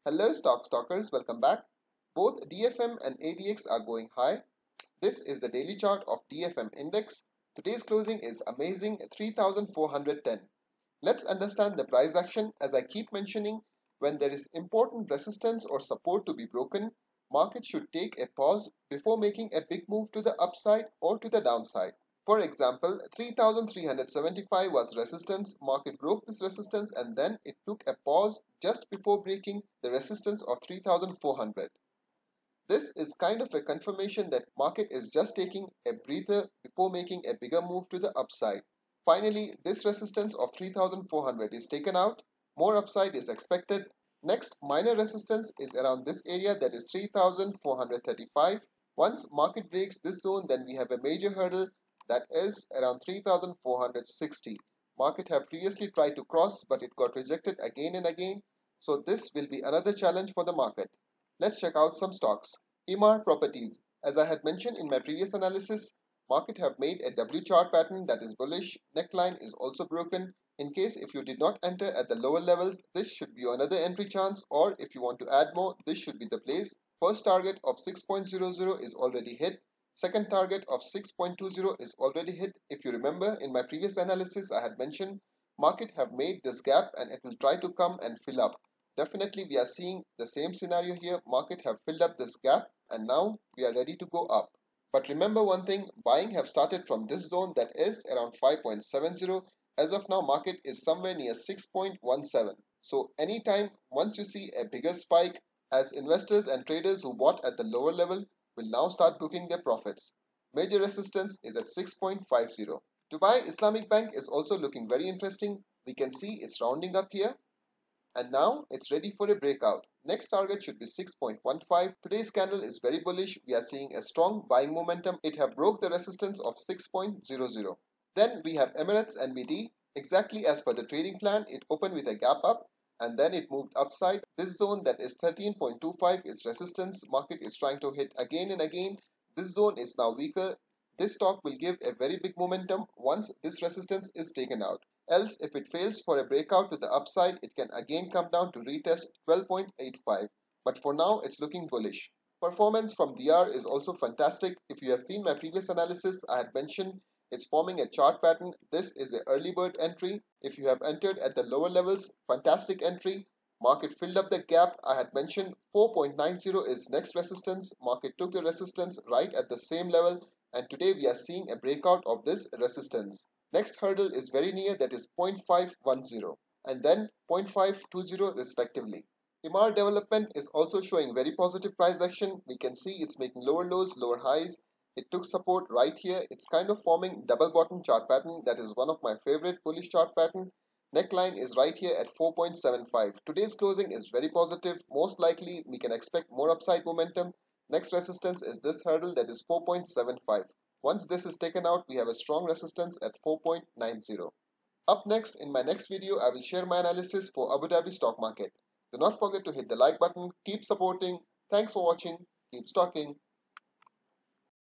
Hello stock stalkers, welcome back. Both DFM and ADX are going high. This is the daily chart of DFM index. Today's closing is amazing 3410. Let's understand the price action. As I keep mentioning, when there is important resistance or support to be broken, market should take a pause before making a big move to the upside or to the downside. For example, 3375 was resistance, market broke this resistance and then it took a pause just before breaking the resistance of 3400. This is kind of a confirmation that market is just taking a breather before making a bigger move to the upside. Finally, this resistance of 3400 is taken out, more upside is expected. Next minor resistance is around this area, that is 3435. Once market breaks this zone, then we have a major hurdle that is around 3460. Market have previously tried to cross but it got rejected again and again. So this will be another challenge for the market. Let's check out some stocks. Emaar Properties. As I had mentioned in my previous analysis, market have made a W chart pattern that is bullish. Neckline is also broken. In case if you did not enter at the lower levels, this should be another entry chance, or if you want to add more, this should be the place. First target of 6.00 is already hit. Second target of 6.20 is already hit. If you remember in my previous analysis, I had mentioned market have made this gap and it will try to come and fill up. Definitely we are seeing the same scenario here. Market have filled up this gap and now we are ready to go up. But remember one thing, buying have started from this zone that is around 5.70. As of now, market is somewhere near 6.17. So anytime once you see a bigger spike, as investors and traders who bought at the lower level will now start booking their profits. Major resistance is at 6.50. Dubai Islamic Bank is also looking very interesting. We can see it's rounding up here and now it's ready for a breakout. Next target should be 6.15. Today's candle is very bullish. We are seeing a strong buying momentum. It have broke the resistance of 6.00. Then we have Emirates NBD. Exactly as per the trading plan, it opened with a gap up and then it moved upside. This zone that is 13.25 is resistance. Market is trying to hit again and again. This zone is now weaker. This stock will give a very big momentum once this resistance is taken out. Else, if it fails for a breakout to the upside, it can again come down to retest 12.85. But for now, it's looking bullish. Performance from DR is also fantastic. If you have seen my previous analysis, I had mentioned it's forming a chart pattern. This is an early bird entry. If you have entered at the lower levels, fantastic entry. Market filled up the gap. I had mentioned 4.90 is next resistance. Market took the resistance right at the same level and today we are seeing a breakout of this resistance. Next hurdle is very near, that is 0.510 and then 0.520 respectively. Emaar Development is also showing very positive price action. We can see it's making lower lows, lower highs. It took support right here. It's kind of forming double bottom chart pattern. That is one of my favorite bullish chart pattern. Neckline is right here at 4.75. Today's closing is very positive. Most likely we can expect more upside momentum. Next resistance is this hurdle, that is 4.75. Once this is taken out, we have a strong resistance at 4.90. Up next, in my next video, I will share my analysis for Abu Dhabi stock market. Do not forget to hit the like button. Keep supporting. Thanks for watching. Keep stocking.